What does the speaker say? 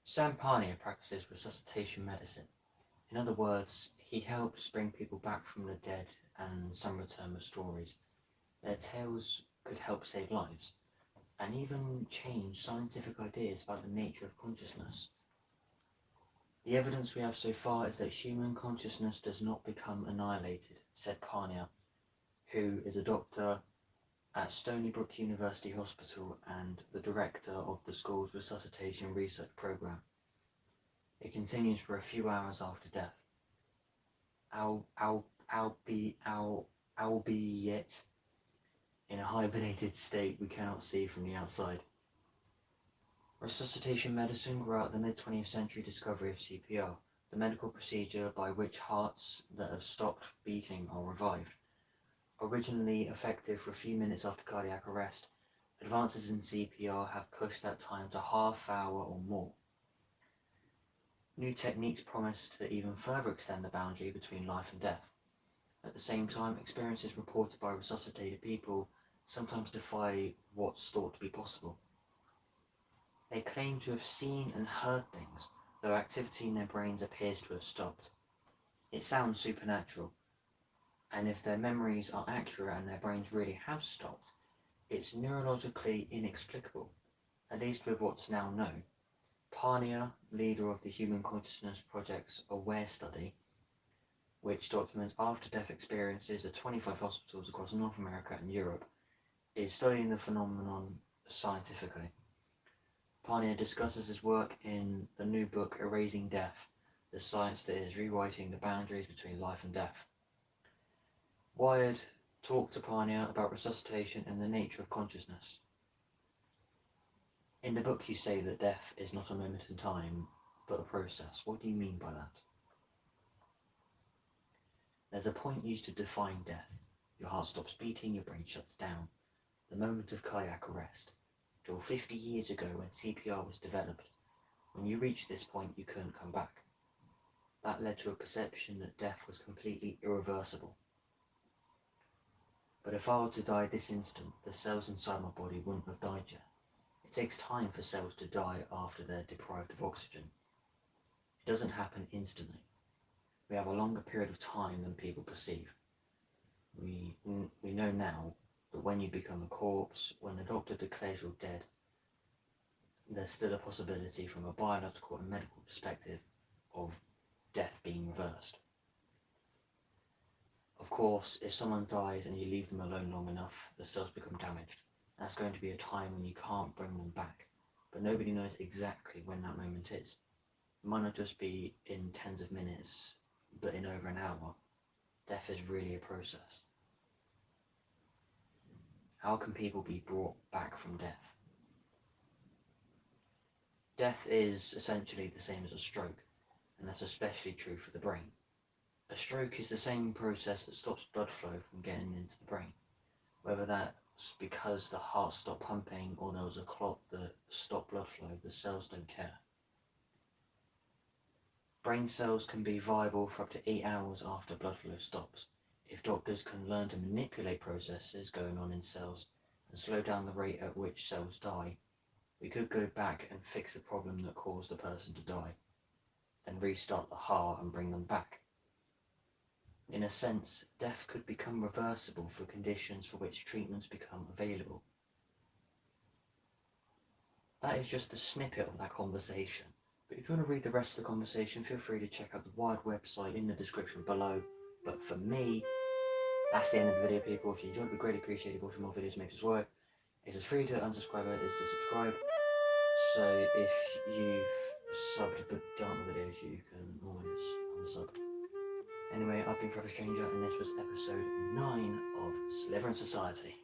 Sam Parnia practices resuscitation medicine. In other words, he helps bring people back from the dead, and some return with stories. Their tales could help save lives, and even change scientific ideas about the nature of consciousness. The evidence we have so far is that human consciousness does not become annihilated, said Parnia, who is a doctor at Stony Brook University Hospital and the director of the school's resuscitation research program. It continues for a few hours after death, albeit in a hibernated state we cannot see from the outside. Resuscitation medicine grew out of the mid-20th century discovery of CPR, the medical procedure by which hearts that have stopped beating are revived. Originally effective for a few minutes after cardiac arrest, advances in CPR have pushed that time to half hour or more. New techniques promise to even further extend the boundary between life and death. At the same time, experiences reported by resuscitated people sometimes defy what's thought to be possible. They claim to have seen and heard things, though activity in their brains appears to have stopped. It sounds supernatural, and if their memories are accurate and their brains really have stopped, it's neurologically inexplicable, at least with what's now known. Parnia, leader of the Human Consciousness Project's AWARE study, which documents after-death experiences at 25 hospitals across North America and Europe, is studying the phenomenon scientifically. Parnia discusses his work in the new book Erasing Death, the science that is rewriting the boundaries between life and death. Wired talked to Parnia about resuscitation and the nature of consciousness. In the book you say that death is not a moment in time, but a process. What do you mean by that? There's a point used to define death. Your heart stops beating, your brain shuts down. The moment of cardiac arrest. Till 50 years ago when CPR was developed, when you reached this point you couldn't come back. That led to a perception that death was completely irreversible. But if I were to die this instant, the cells inside my body wouldn't have died yet. It takes time for cells to die after they're deprived of oxygen. It doesn't happen instantly. We have a longer period of time than people perceive. We know now that when you become a corpse, when the doctor declares you're dead, there's still a possibility from a biological and medical perspective of death being reversed. Of course, if someone dies and you leave them alone long enough, the cells become damaged. That's going to be a time when you can't bring them back, but nobody knows exactly when that moment is. It might not just be in tens of minutes, but in over an hour. Death is really a process. How can people be brought back from death? Death is essentially the same as a stroke, and that's especially true for the brain. A stroke is the same process that stops blood flow from getting into the brain, whether that's because the heart stopped pumping or there was a clot that stopped blood flow. The cells don't care. Brain cells can be viable for up to 8 hours after blood flow stops. If doctors can learn to manipulate processes going on in cells and slow down the rate at which cells die, we could go back and fix the problem that caused the person to die, then restart the heart and bring them back. In a sense, death could become reversible for conditions for which treatments become available. That is just a snippet of that conversation, but if you want to read the rest of the conversation, feel free to check out the Wired website in the description below. But for me, that's the end of the video, people. If you enjoyed it, we'd greatly appreciate it. Watching more videos makes us work. It's as free to unsubscribe as it is to subscribe. So if you've subbed but aren't the videos, you can always unsub. Anyway, I've been Forever Stranger, and this was episode 9 of Sliver in Society.